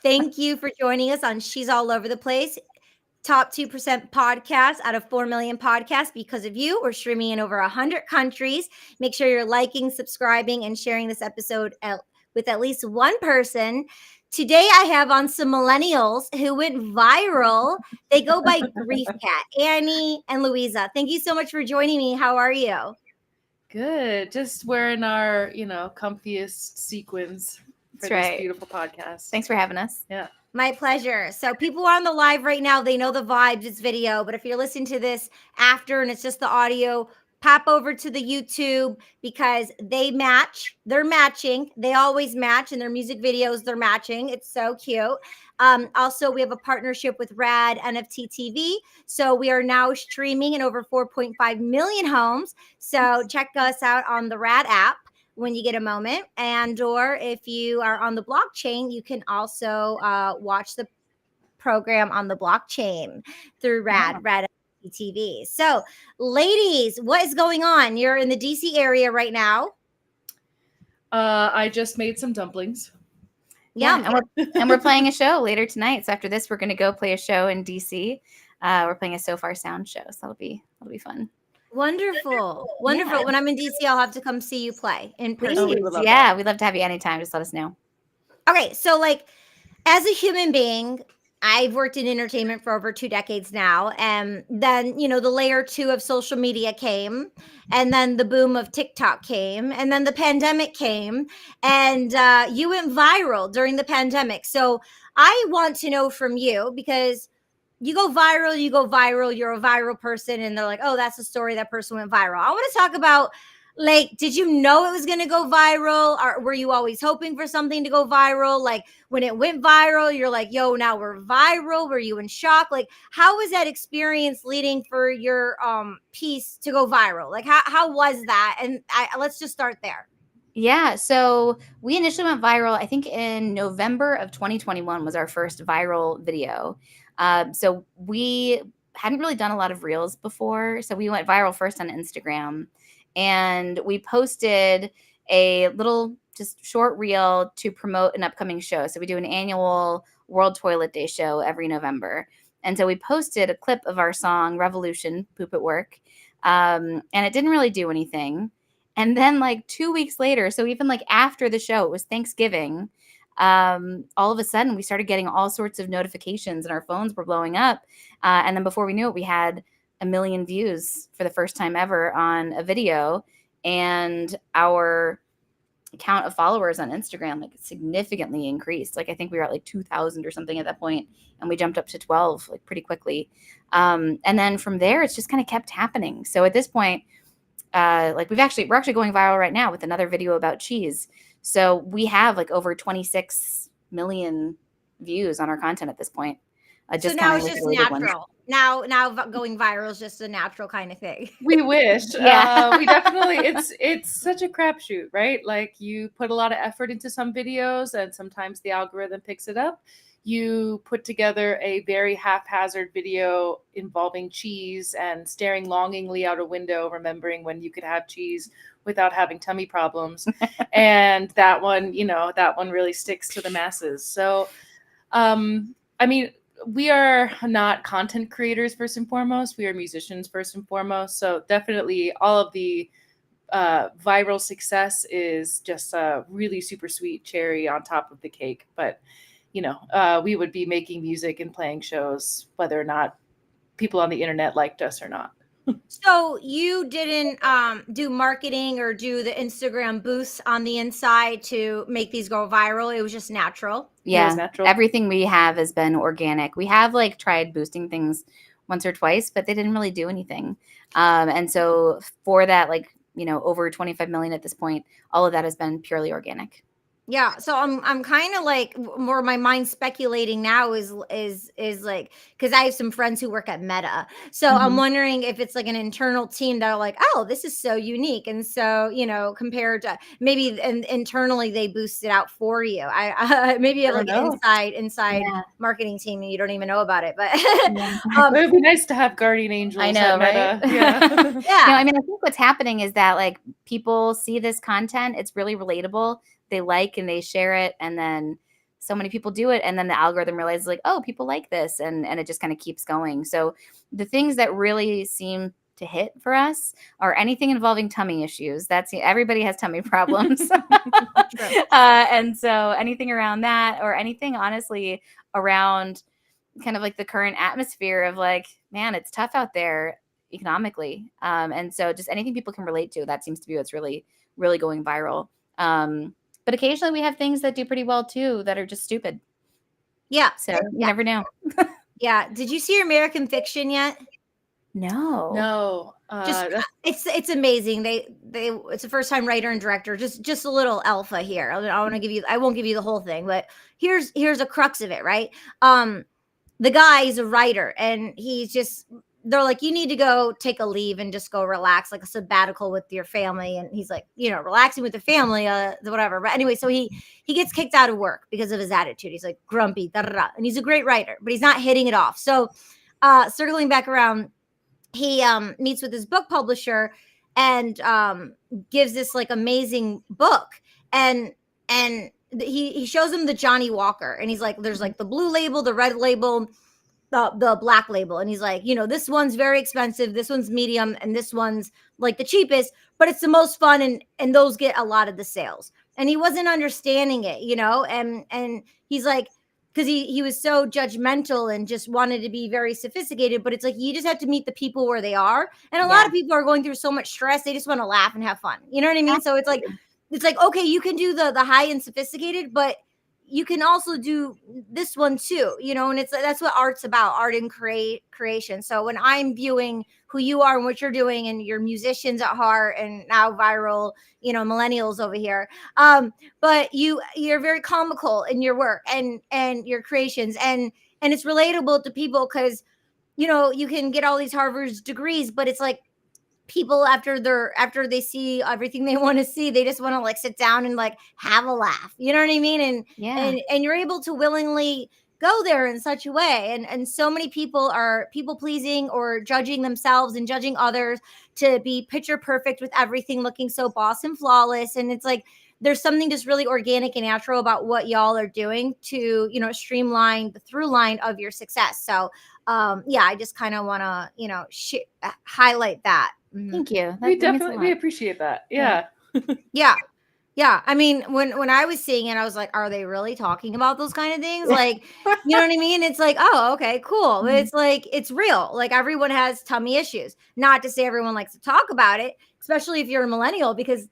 Thank you for joining us on She's All Over the Place. Top 2% podcast out of 4 million podcasts. Because of you, we're streaming in over 100 countries. Make sure you're liking, subscribing, and sharing this episode with at least one person. Today, I have on some millennials who went viral. They go by Griefcat, Annie and Louisa. Thank you so much for joining me. How are you? Good. Just wearing our, comfiest sequins for this beautiful podcast. Thanks for having us. Yeah. My pleasure. So people are on the live right now. They know the vibes. It's video. But if you're listening to this after and it's just the audio, pop over to the YouTube because they match. They're matching. They always match in their music videos. They're matching. It's so cute. Also, we have a partnership with Rad NFT TV. So we are now streaming in over 4.5 million homes. So check us out on the Rad app when you get a moment, and or if you are on the blockchain, you can also watch the program on the blockchain through Rad TV. So ladies, what is going on? You're in the DC area right now. I just made some dumplings. Yeah, and we're playing a show later tonight. So after this, we're going to go play a show in DC. We're playing a So Far Sound show, so that'll be fun. Wonderful. Yeah. When I'm in DC, I'll have to come see you play in person. We'd love to have you anytime. Just let us know. Okay, so like as a human being, I've worked in entertainment for over 2 decades now. And then, the layer 2 of social media came, and then the boom of TikTok came, and then the pandemic came, and you went viral during the pandemic. So I want to know from you, because you go viral, you're a viral person, and they're like, oh, that's the story, that person went viral. I want to talk about, like, did you know it was going to go viral? Or were you always hoping for something to go viral? Like, when it went viral, you're like, yo, now we're viral. Were you in shock? Like, how was that experience leading for your piece to go viral? Like, how was that? And let's just start there. Yeah, so we initially went viral, I think in November of 2021 was our first viral video. So we hadn't really done a lot of reels before. So we went viral first on Instagram, and we posted a little just short reel to promote an upcoming show. So we do an annual World Toilet Day show every November. And so we posted a clip of our song Revolution, Poop at Work. And it didn't really do anything. And then like 2 weeks later, so even like after the show, it was Thanksgiving, all of a sudden we started getting all sorts of notifications and our phones were blowing up. And then before we knew it, we had 1 million views for the first time ever on a video. And our count of followers on Instagram like significantly increased. Like I think we were at like 2,000 or something at that point, and we jumped up to 12 like pretty quickly. And then from there, it's just kind of kept happening. So at this point, like we're actually going viral right now with another video about cheese. So we have like over 26 million views on our content at this point. So now it's just natural. Now going viral is just a natural kind of thing. We wish. Yeah. We definitely, it's such a crapshoot, right? Like you put a lot of effort into some videos and sometimes the algorithm picks it up. You put together a very haphazard video involving cheese and staring longingly out a window, remembering when you could have cheese without having tummy problems. And that one really sticks to the masses. So, I mean, we are not content creators first and foremost. We are musicians first and foremost. So definitely all of the viral success is just a really super sweet cherry on top of the cake. But we would be making music and playing shows whether or not people on the internet liked us or not. So you didn't do marketing or do the Instagram boosts on the inside to make these go viral? It was just natural? Yeah, it was natural. Everything we have has been organic. We have like tried boosting things once or twice, but they didn't really do anything. And so for that, like, over 25 million at this point, all of that has been purely organic. Yeah, so I'm kind of like more my mind speculating now is like, because I have some friends who work at Meta, so I'm wondering if it's like an internal team that are like, oh, this is so unique, and so compared to maybe internally they boost it out for you. I maybe you have like an inside marketing team and you don't even know about it, but it would be nice to have guardian angels. I know, right? Yeah, yeah. I mean, I think what's happening is that like people see this content, it's really relatable. They like and they share it, and then so many people do it, and then the algorithm realizes like, oh, people like this, and it just kind of keeps going. So the things that really seem to hit for us are anything involving tummy issues. Everybody has tummy problems. And so anything around that, or anything honestly around kind of like the current atmosphere of like, man, it's tough out there economically. And so just anything people can relate to, that seems to be what's really, really going viral. But occasionally we have things that do pretty well too, that are just stupid. Yeah. So you never know. Yeah. Did you see American Fiction yet? No. It's amazing. It's a first time writer and director. Just a little alpha here. I won't give you the whole thing, but here's a crux of it, right? The guy is a writer, and they're like, you need to go take a leave and just go relax, like a sabbatical with your family. And he's like, relaxing with the family, whatever. But anyway, so he gets kicked out of work because of his attitude. He's like grumpy, and he's a great writer, but he's not hitting it off. So circling back around, he meets with his book publisher and gives this like amazing book, and he shows him the Johnny Walker, and he's like, there's like the blue label, the red label, the black label, and he's like, this one's very expensive, this one's medium, and this one's like the cheapest, but it's the most fun, and those get a lot of the sales. And he wasn't understanding it, and he's like, because he was so judgmental and just wanted to be very sophisticated. But it's like, you just have to meet the people where they are. And a lot of people are going through so much stress. They just want to laugh and have fun. You know what I mean? So it's like, okay, you can do the high and sophisticated, but you can also do this one too, and that's what art's about, art and creation. So when I'm viewing who you are and what you're doing, and you're musicians at heart, and now viral, millennials over here, but you're very comical in your work and your creations, and it's relatable to people, because you can get all these Harvard degrees, but it's like, people after they see everything they want to see, they just want to like sit down and like have a laugh, you know what I mean? And you're able to willingly go there in such a way, and so many people are people pleasing or judging themselves and judging others to be picture perfect with everything looking so boss and flawless. And it's like, there's something just really organic and natural about what y'all are doing to streamline the through line of your success. So I just kind of want to highlight that. Thank you. We appreciate that. Yeah. Yeah. I mean, when I was seeing it, I was like, are they really talking about those kind of things? Like, you know what I mean? It's like, oh, okay, cool. But it's like, it's real. Like, everyone has tummy issues. Not to say everyone likes to talk about it, especially if you're a millennial, because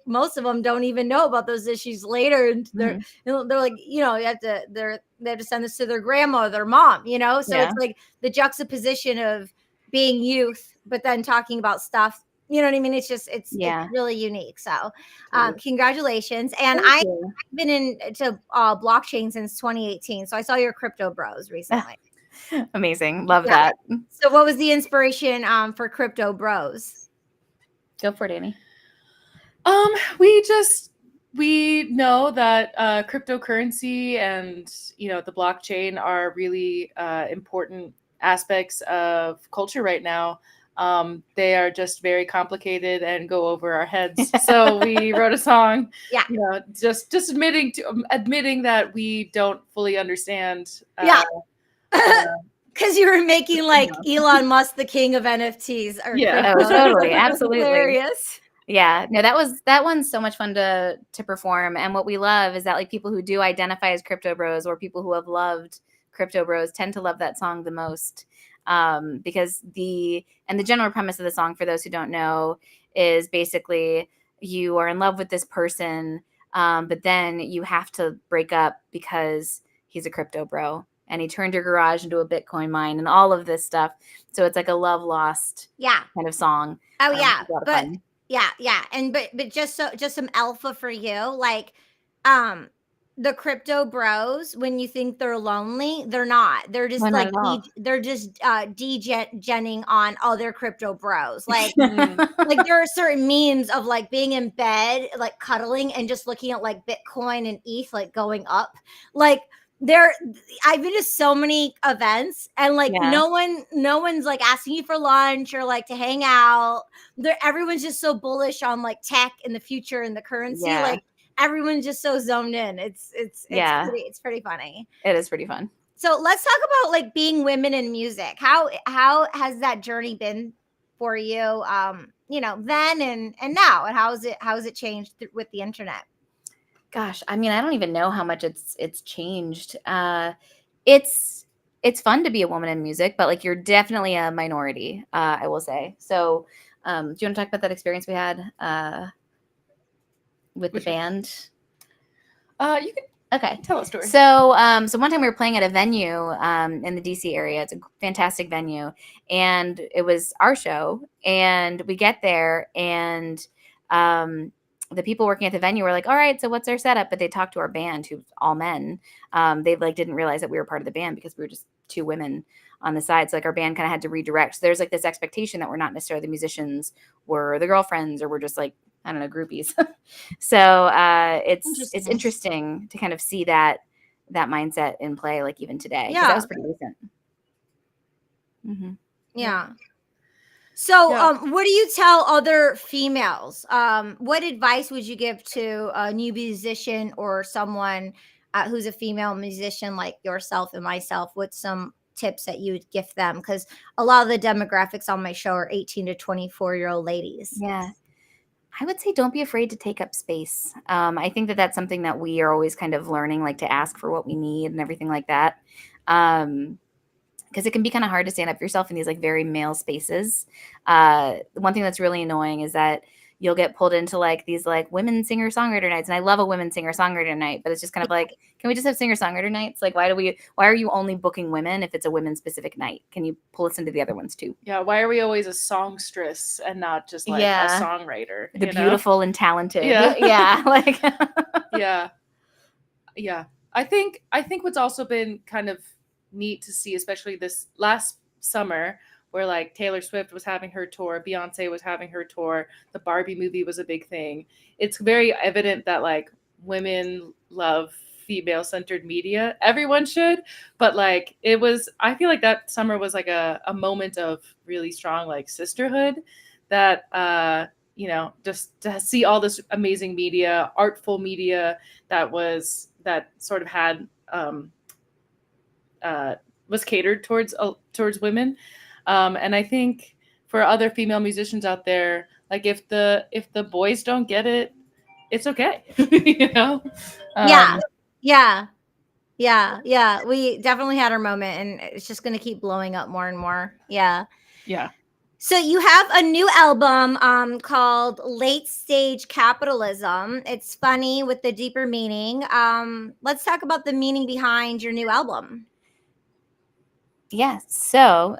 most of them don't even know about those issues later. And they're like, they have to send this to their grandma or their mom, So it's like the juxtaposition of being youth, but then talking about stuff, you know what I mean? It's really unique. So congratulations. And I've been into blockchain since 2018. So I saw your Crypto Bros recently. Amazing. Love that. So what was the inspiration for Crypto Bros? Go for it, Annie. We know that cryptocurrency and the blockchain are really important aspects of culture right now. They are just very complicated and go over our heads. So we wrote a song, just admitting that we don't fully understand. Because you were making like Elon Musk the king of NFTs. Totally, absolutely. Hilarious. Yeah, no, that one's so much fun to perform. And what we love is that like people who do identify as Crypto Bros, or people who have loved Crypto Bros, tend to love that song the most. Because the general premise of the song, for those who don't know, is basically you are in love with this person, but then you have to break up because he's a crypto bro and he turned your garage into a Bitcoin mine and all of this stuff. So it's like a love lost kind of song. Oh yeah, but yeah, and but just some alpha for you, like the crypto bros, when you think they're lonely, they're not. They're just degenning on other crypto bros. Like, like there are certain memes of like being in bed, like cuddling and just looking at like Bitcoin and ETH like going up. Like I've been to so many events, and like no one's like asking you for lunch or like to hang out. Everyone's just so bullish on like tech and the future and the currency. Like everyone's just so zoned in. It's pretty funny. It is pretty fun. So let's talk about like being women in music. How has that journey been for you? Then and now, and how has it changed with the internet? Gosh, I mean, I don't even know how much it's changed. It's fun to be a woman in music, but like you're definitely a minority, I will say. So, do you want to talk about that experience we had with the band? You can Okay. tell a story. So, so one time we were playing at a venue in the DC area. It's a fantastic venue, and it was our show. And we get there, and the people working at the venue were like, "All right, so what's our setup?" But they talked to our band, who's all men. They like didn't realize that we were part of the band because we were just two women on the side. So like our band kind of had to redirect. So there's like this expectation that we're not necessarily the musicians, we're the girlfriends, or we're just like, I don't know, groupies. So it's interesting to kind of see that mindset in play, like even today. Yeah, that was pretty recent. Mm-hmm. Yeah. So, what do you tell other females? What advice would you give to a new musician or someone who's a female musician like yourself and myself? What's some tips that you would give them? Because a lot of the demographics on my show are 18 to 24-year-old ladies. Yeah. I would say don't be afraid to take up space. I think that that's something that we are always kind of learning, like to ask for what we need and everything like that. Because it can be kind of hard to stand up for yourself in these like very male spaces. One thing that's really annoying is that you'll get pulled into like these like women singer-songwriter nights. And I love a women singer-songwriter night, but it's just kind of like, can we just have singer-songwriter nights? Like, why are you only booking women if it's a women specific night? Can you pull us into the other ones too? Yeah. Why are we always a songstress and not just like a songwriter? The beautiful and talented. Yeah. Yeah. Like, yeah. Yeah. I think what's also been kind of neat to see, especially this last summer, where like Taylor Swift was having her tour, Beyonce was having her tour, the Barbie movie was a big thing. It's very evident that like women love female-centered media. Everyone should, but like I feel like that summer was like a moment of really strong like sisterhood that just to see all this amazing media, artful media that sort of had was catered towards women. And I think for other female musicians out there, like if the boys don't get it, it's okay. Yeah. We definitely had our moment, and it's just going to keep blowing up more and more. Yeah. So you have a new album called Late Stage Capitalism. It's funny with the deeper meaning. Let's talk about the meaning behind your new album. Yeah. So,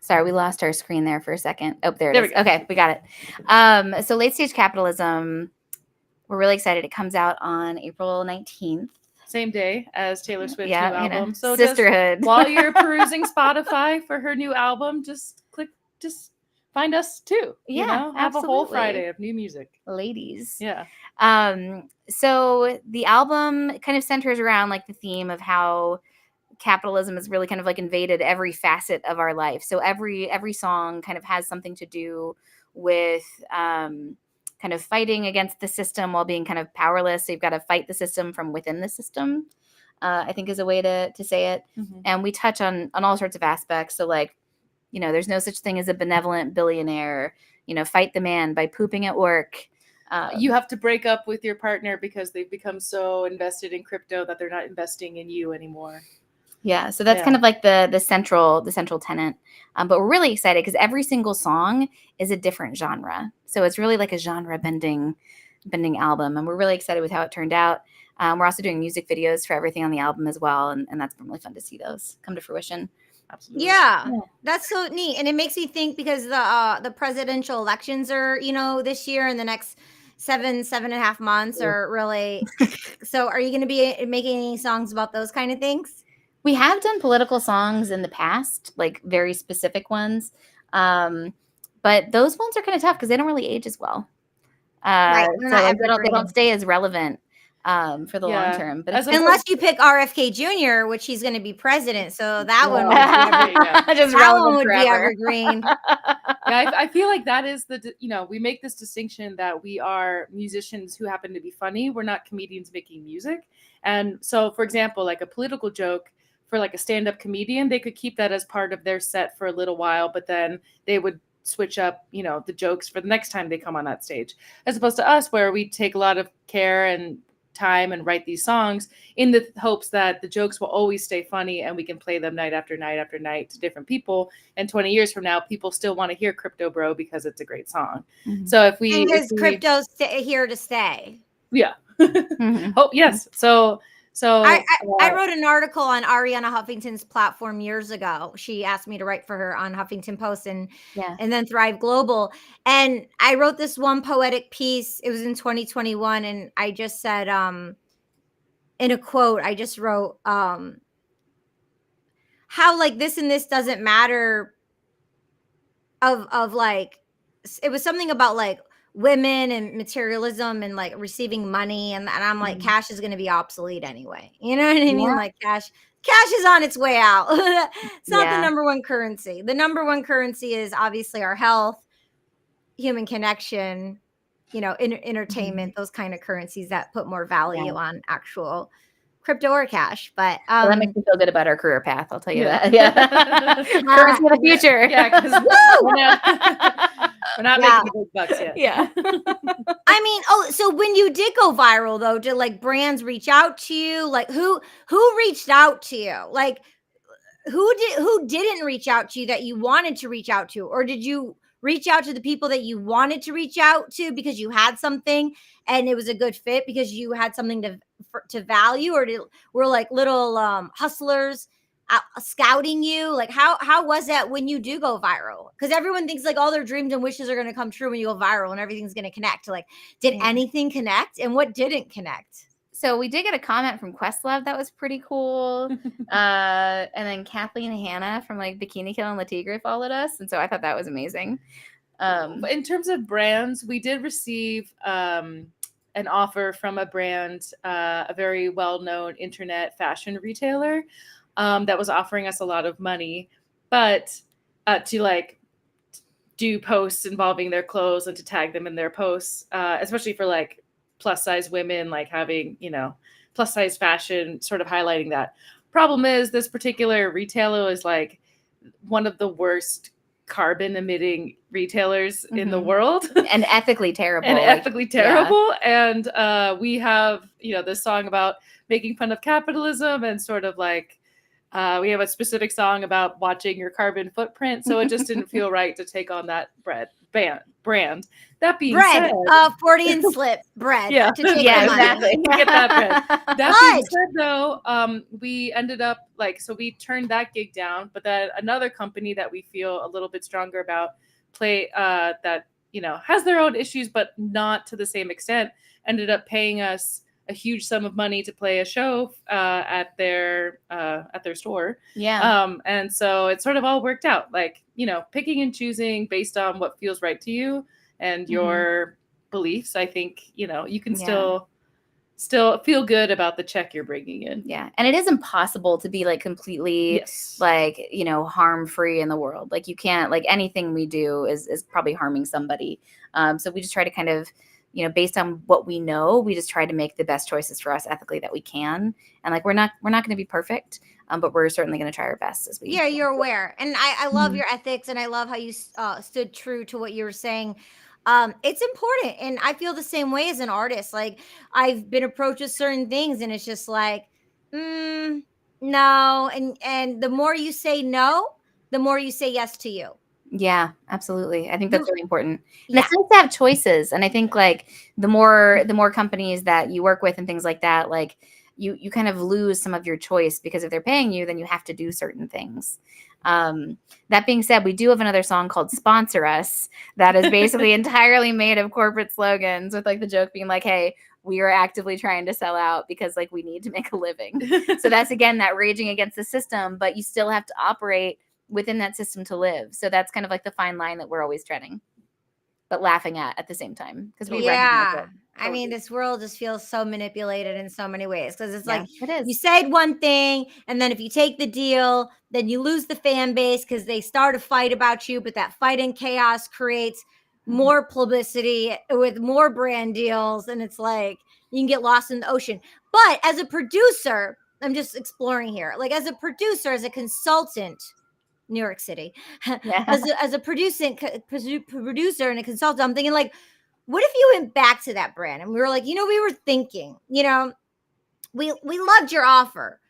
sorry, we lost our screen there for a second. Oh, there it is. Okay, we got it. So Late Stage Capitalism, we're really excited. It comes out on April 19th. Same day as Taylor Swift's new album. So sisterhood. While you're perusing Spotify for her new album, just find us too. Yeah, have a whole Friday of new music. Ladies. Yeah. So the album kind of centers around like the theme of how capitalism has really kind of like invaded every facet of our life. So every song kind of has something to do with kind of fighting against the system while being kind of powerless. So you've got to fight the system from within the system, I think is a way to say it. Mm-hmm. And we touch on all sorts of aspects. So like, there's no such thing as a benevolent billionaire, fight the man by pooping at work. You have to break up with your partner because they've become so invested in crypto that they're not investing in you anymore. Yeah, so that's kind of like the central tenet. But we're really excited because every single song is a different genre. So it's really like a genre bending album, and we're really excited with how it turned out. We're also doing music videos for everything on the album as well, and that's been really fun to see those come to fruition. Absolutely. Yeah, that's so neat, and it makes me think because the presidential elections are this year and the next 7.5 months are really. So, are you going to be making any songs about those kind of things? We have done political songs in the past, like very specific ones. But those ones are kind of tough because they don't really age as well. Right. So they don't stay as relevant for the long term. But unless you pick RFK Jr., which he's going to be president. So that one would be just that one would forever. be evergreen. Yeah, I feel like that is we make this distinction that we are musicians who happen to be funny. We're not comedians making music. And so, for example, like a political joke for like a stand-up comedian, they could keep that as part of their set for a little while, but then they would switch up, the jokes for the next time they come on that stage, as opposed to us where we take a lot of care and time and write these songs in the hopes that the jokes will always stay funny and we can play them night after night after night to different people. And 20 years from now, people still want to hear Crypto Bro because it's a great song. Mhm. So because crypto's here to stay. Yeah. Mhm. Oh, yes. So I wrote an article on Ariana Huffington's platform years ago. She asked me to write for her on Huffington Post and then Thrive Global. And I wrote this one poetic piece. It was in 2021. And I just said, in a quote, I just wrote, how like this and this doesn't matter of like, it was something about like women and materialism and like receiving money, and I'm like, cash is going to be obsolete anyway, you know what I mean? Like cash is on its way out. It's not the number one currency. The number one currency is obviously our health, human connection, entertainment, those kind of currencies that put more value on actual crypto or cash. But well, that makes me feel good about our career path, I'll tell you that. Currency of the future. Because we're not making the big bucks yet. Yeah. I mean, so when you did go viral though, did like brands reach out to you? Like who reached out to you? Like who didn't reach out to you that you wanted to reach out to? Or did you reach out to the people that you wanted to reach out to because you had something and it was a good fit because you had something to value? Or were like little hustlers scouting you? Like how was that when you do go viral? Because everyone thinks like all their dreams and wishes are going to come true when you go viral and everything's going to connect. Like did anything connect, and what didn't connect? So we did get a comment from Questlove that was pretty cool. And then Kathleen and Hannah from like Bikini Kill and La Tigre followed us. And so I thought that was amazing. In terms of brands, we did receive an offer from a brand, a very well-known internet fashion retailer that was offering us a lot of money, but to like do posts involving their clothes and to tag them in their posts, especially for like plus size women, like having, plus size fashion, sort of highlighting that. Problem is this particular retailer is like one of the worst carbon emitting retailers in the world. And ethically terrible. And we have, this song about making fun of capitalism and sort of like, we have a specific song about watching your carbon footprint. So it just didn't feel right to take on that brand. That being said, Freudian slip bread. Yeah, to take exactly. To get that bread. That being said, though, we ended up so we turned that gig down. But then another company that we feel a little bit stronger about that has their own issues, but not to the same extent, ended up paying us a huge sum of money to play a show at their store. Yeah. And so it sort of all worked out, like, picking and choosing based on what feels right to you and your beliefs. I think, you can still feel good about the check you're bringing in. Yeah. And it is impossible to be like completely like, harm-free in the world. Like you can't, like anything we do is probably harming somebody. So we just try to kind of, based on what we know, we just try to make the best choices for us ethically that we can. And like, we're not going to be perfect, but we're certainly going to try our best as we. Yeah, you're aware. And I love your ethics, and I love how you stood true to what you were saying. It's important. And I feel the same way as an artist. Like I've been approached with certain things and it's just like, no. And the more you say no, the more you say yes to you. Yeah, absolutely. I think that's really important. And it's nice to have choices. And I think like the more companies that you work with and things like that, like you kind of lose some of your choice because if they're paying you, then you have to do certain things. That being said, we do have another song called Sponsor Us that is basically entirely made of corporate slogans with like the joke being like, hey, we are actively trying to sell out because like we need to make a living. So that's again, that raging against the system, but you still have to operate within that system to live. So that's kind of like the fine line that we're always treading. but laughing at the same time because we recognize Yeah. it. I mean, this world just feels so manipulated in so many ways because it's Yeah, like it is. you said one thing, and then if you take the deal, then you lose the fan base because they start a fight about you. But that fight and chaos creates more publicity with more brand deals, and it's like you can get lost in the ocean. But as a producer, I'm just exploring here. Like as a producer, as a consultant, New York City, Yeah. as a producer and a consultant, I'm thinking like, what if you went back to that brand and we were like, we were thinking, we loved your offer.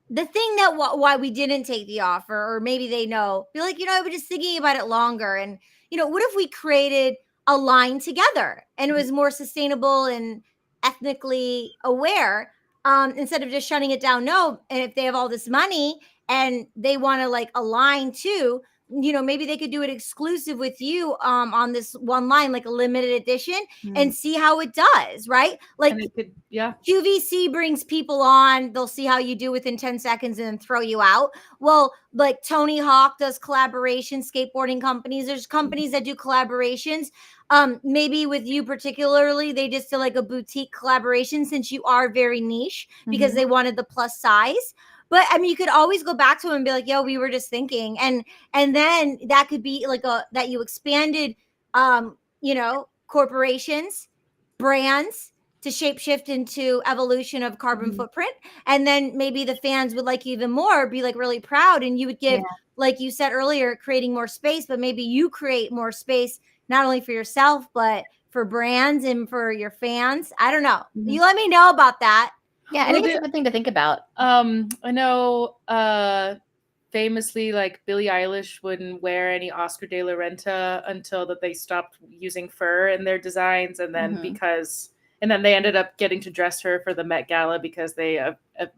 The thing that why we didn't take the offer, or maybe they know, be like, I was just thinking about it longer. And, what if we created a line together and it was more sustainable and ethnically aware, instead of just shutting it down? No. And if they have all this money and they want to like align too, maybe they could do it exclusive with you, on this one line, like a limited edition, and see how it does, right? Like, And it could, yeah. QVC brings people on, they'll see how you do within 10 seconds and then throw you out. Well, like Tony Hawk does collaboration, skateboarding companies. There's companies that do collaborations. Maybe with you particularly, they just did like a boutique collaboration since you are very niche because they wanted the plus size. But I mean, you could always go back to them and be like, yo, we were just thinking. And then that could be like that you expanded, corporations, brands, to shapeshift into evolution of carbon footprint. And then maybe the fans would like you even more, be like really proud. And you would give, like you said earlier, creating more space, but maybe you create more space, not only for yourself, but for brands and for your fans. I don't know. You let me know about that. Yeah, I think it's a good thing to think about. I know famously, like Billie Eilish wouldn't wear any Oscar de la Renta until that they stopped using fur in their designs, and then and then they ended up getting to dress her for the Met Gala because they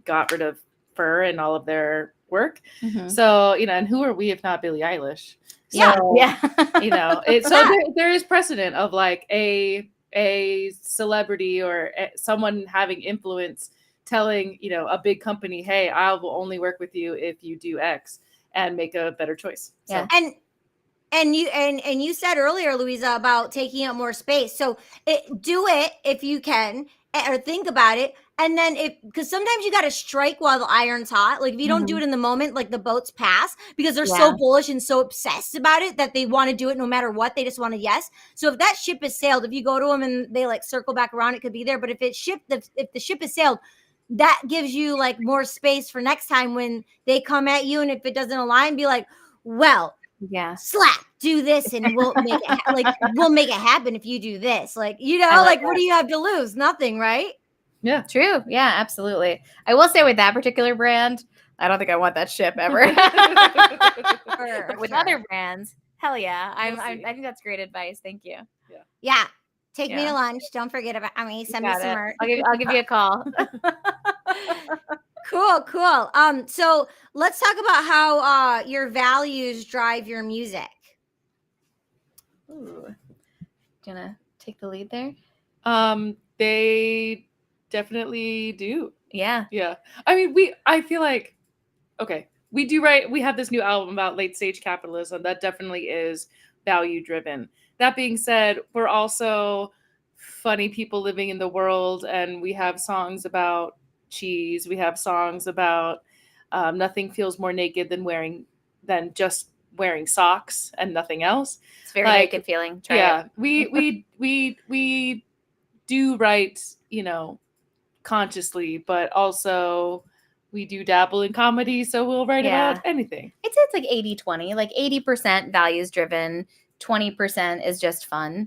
got rid of fur in all of their work. So, and who are we if not Billie Eilish? So, there is precedent of like a celebrity or someone having influence telling, a big company, hey, I will only work with you if you do X and make a better choice. Yeah. So. And you said earlier, Louisa, about taking up more space. So do it if you can, or think about it. And then because sometimes you got to strike while the iron's hot. Like if you don't do it in the moment, like the boats pass because they're so bullish and so obsessed about it that they want to do it no matter what. They just want to yes. So if that ship is sailed, if you go to them and they like circle back around, it could be there. But if the ship is sailed, that gives you like more space for next time when they come at you. And if it doesn't align, be like, well, slap, do this, and we'll make it we'll make it happen if you do this. Like, like what do you have to lose? Nothing, right? Yeah, true. Yeah, absolutely. I will say with that particular brand, I don't think I want that ship ever. With other brands, hell yeah. I think that's great advice. Thank you. Yeah. Take me to lunch. Don't forget about me. Send me some merch. I'll give you a call. Cool. So let's talk about how your values drive your music. Ooh. Do you wanna take the lead there? They definitely do. Yeah. I mean, I feel like, okay, we have this new album about late stage capitalism that definitely is value driven. That being said, we're also funny people living in the world, and we have songs about cheese. We have songs about nothing feels more naked than just wearing socks and nothing else. It's very naked feeling. Try it. we do write, consciously, but also we do dabble in comedy, so we'll write about anything. It's like 80-20, like 80% values driven, 20% is just fun.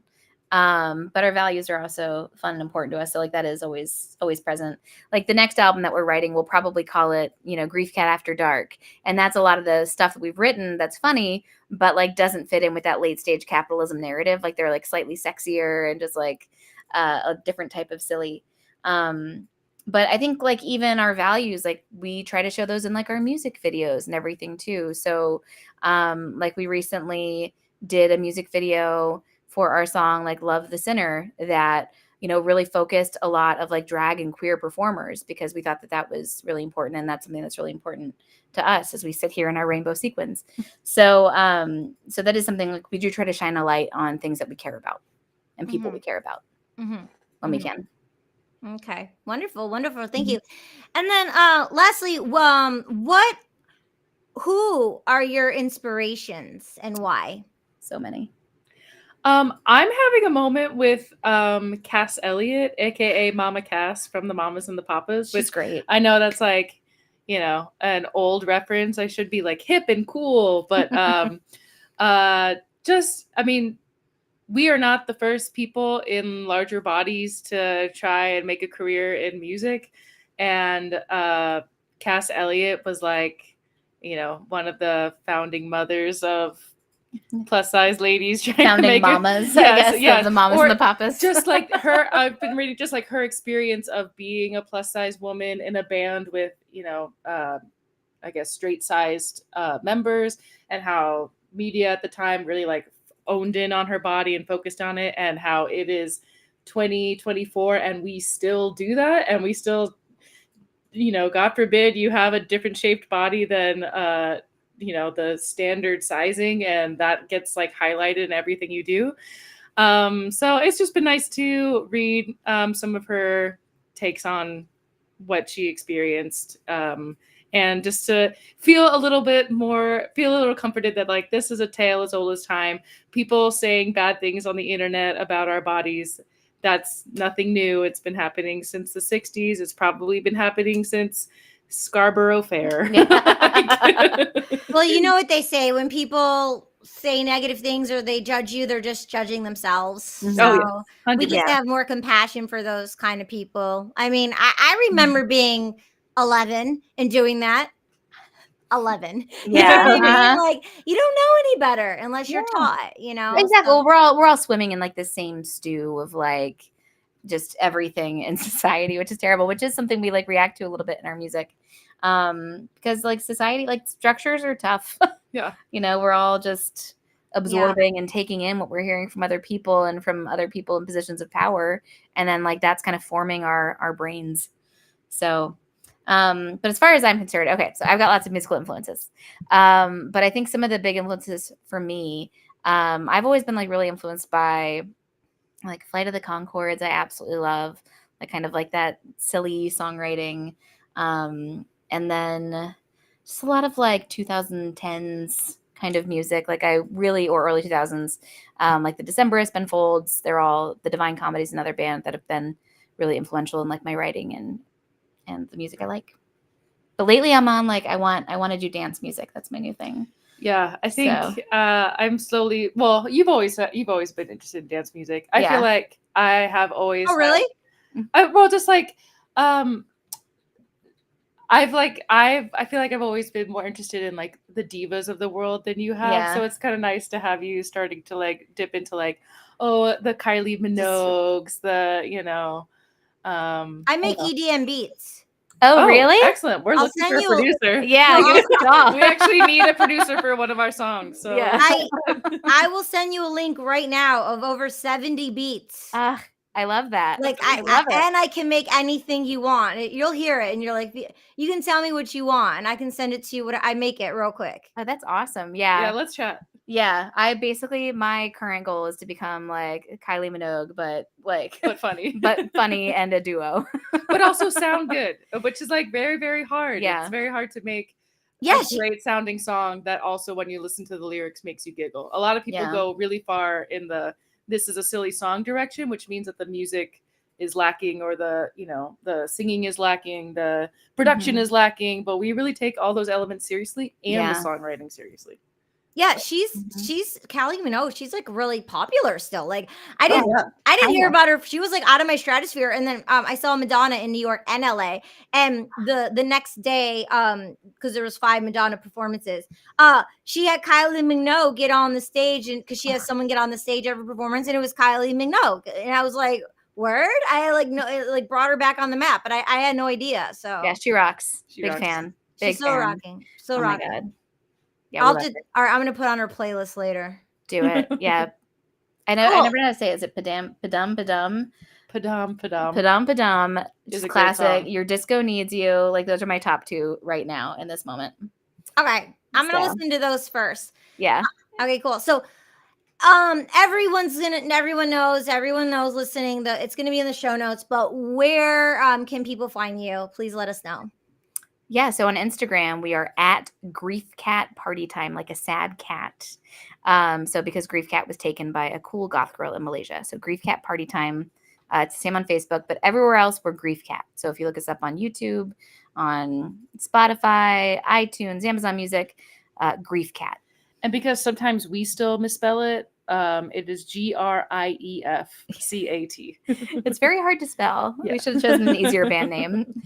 But our values are also fun and important to us. So like that is always present. Like the next album that we're writing, we'll probably call it, Griefcat After Dark. And that's a lot of the stuff that we've written that's funny, but like doesn't fit in with that late stage capitalism narrative. Like they're like slightly sexier and just like a different type of silly. But I think like even our values, like we try to show those in like our music videos and everything too. So like we recently did a music video for our song like Love the Sinner that really focused a lot of like drag and queer performers because we thought that that was really important. And that's something that's really important to us as we sit here in our rainbow sequins. So, so that is something like we do try to shine a light on things that we care about and people we care about when we can. Okay. Wonderful. Wonderful. Thank you. And then lastly, who are your inspirations and why? So many. I'm having a moment with Cass Elliot, aka Mama Cass from the Mamas and the Papas. She's great. I know that's like, an old reference. I should be like hip and cool, but we are not the first people in larger bodies to try and make a career in music. And Cass Elliot was like, one of the founding mothers of plus size ladies trying founding to make mamas, yes, of the Mamas and the Papas. Just like her, I've been reading just like her experience of being a plus size woman in a band with, I guess straight sized members, and how media at the time really like owned in on her body and focused on it, and how it is 2024 and we still do that, and we still, God forbid you have a different shaped body than the standard sizing, and that gets like highlighted in everything you do. So it's just been nice to read some of her takes on what she experienced, and just to feel a little comforted that like this is a tale as old as time. People saying bad things on the internet about our bodies, that's nothing new. It's been happening since the 60s. It's probably been happening since Scarborough Fair. Well, you know what they say, when people say negative things or they judge you, they're just judging themselves. So we get to have more compassion for those kind of people. I mean, I remember being 11 and doing that. 11. You know what I mean? Like, you don't know any better unless you're taught, Exactly. So. Well, we're all swimming in like the same stew of like just everything in society, which is terrible, which is something we like react to a little bit in our music. Because like society, like structures are tough. Yeah. We're all just absorbing and taking in what we're hearing from other people and from other people in positions of power. And then like that's kind of forming our brains. So, but as far as I'm concerned, okay, so I've got lots of musical influences. But I think some of the big influences for me, I've always been like really influenced by like Flight of the Conchords. I absolutely love like kind of like that silly songwriting. And then just a lot of like 2010s kind of music, like or early 2000s, like the Decemberists, Ben Folds, they're all the Divine Comedy's another band that have been really influential in like my writing and the music I like. But lately I'm on like I want to do dance music. That's my new thing. Yeah, I think I'm slowly. Well, you've always been interested in dance music. I feel like I have always. Oh, really? Just like I feel like I've always been more interested in like the divas of the world than you have. Yeah. So it's kind of nice to have you starting to like dip into like, the Kylie Minogues, I make EDM beats. Oh, really? Excellent. We're looking for a producer. Yeah, we actually need a producer for one of our songs. So I will send you a link right now of over 70 beats. I love that. Like I love it. And I can make anything you want. You'll hear it and you're like, you can tell me what you want and I can send it to you. I make it real quick. Oh, that's awesome. Yeah, let's chat. Yeah, my current goal is to become like Kylie Minogue, but funny and a duo, but also sound good, which is like very, very hard. Yeah, it's very hard to make a great sounding song that also, when you listen to the lyrics, makes you giggle. A lot of people go really far in this is a silly song direction, which means that the music is lacking, or the singing is lacking, the production is lacking, but we really take all those elements seriously and the songwriting seriously. Yeah, she's Kylie Minogue. She's like really popular still. Like I didn't hear about her. She was like out of my stratosphere. And then I saw Madonna in New York and LA. And the next day, because there was 5 Madonna performances, she had Kylie Minogue get on the stage, and because she has someone get on the stage every performance, and it was Kylie Minogue. And I was like, word? I like brought her back on the map, but I had no idea. So yeah, she rocks. Big fan. She's so rocking. So rocking. My God. Yeah, I'm gonna put on her playlist later. Do it. Yeah. I know. Cool. I never know how to say it. Is it Padum? Padam. Padam Padam, Is just a great classic. song. Your Disco Needs You. Like, those are my top two right now in this moment. Okay, I'm gonna So. listen to those first. Yeah. Okay, cool. So everyone knows listening, that it's gonna be in the show notes, but where can people find you? Please let us know. Yeah, so on Instagram, we are at Griefcat Party Time, like a sad cat. So because Griefcat was taken by a cool goth girl in Malaysia. So Griefcat Party Time. It's the same on Facebook, but everywhere else, we're Griefcat. So if you look us up on YouTube, on Spotify, iTunes, Amazon Music, Griefcat. And because sometimes we still misspell it, it is Griefcat. It's very hard to spell. Yeah. We should have chosen an easier band name.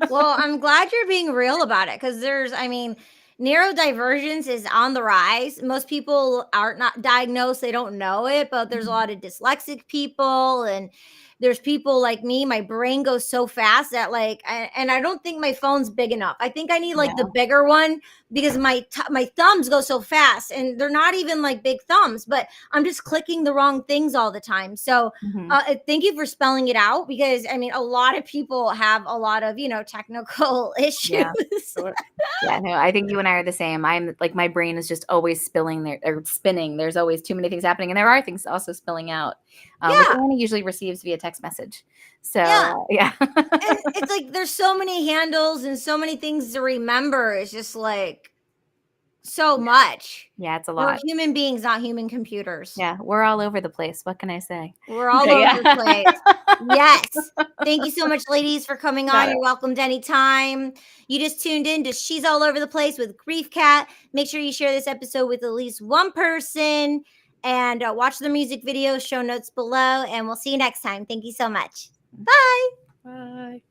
Well, I'm glad you're being real about it, because neurodivergence is on the rise. Most people are not diagnosed, they don't know it, but there's a lot of dyslexic people, and there's people like me. My brain goes so fast that and I don't think my phone's big enough. I think I need the bigger one, because my thumbs go so fast, and they're not even like big thumbs, but I'm just clicking the wrong things all the time. So thank you for spelling it out, because a lot of people have a lot of technical issues. Yeah. Yeah, no, I think you and I are the same. I'm like, my brain is just always spinning. There's always too many things happening, and there are things also spilling out. Which Anna usually receives via text message. So yeah. And it's like there's so many handles and so many things to remember. It's just like so much. Yeah, it's a We're lot. human beings, not human computers. Yeah, we're all over the place. What can I say? We're all over the place. Yes. Thank you so much, ladies, for coming on. You're welcome anytime. You just tuned in to She's All Over the Place with Griefcat. Make sure you share this episode with at least one person, and watch the music video, show notes below, and we'll see you next time. Thank you so much. Bye. Bye.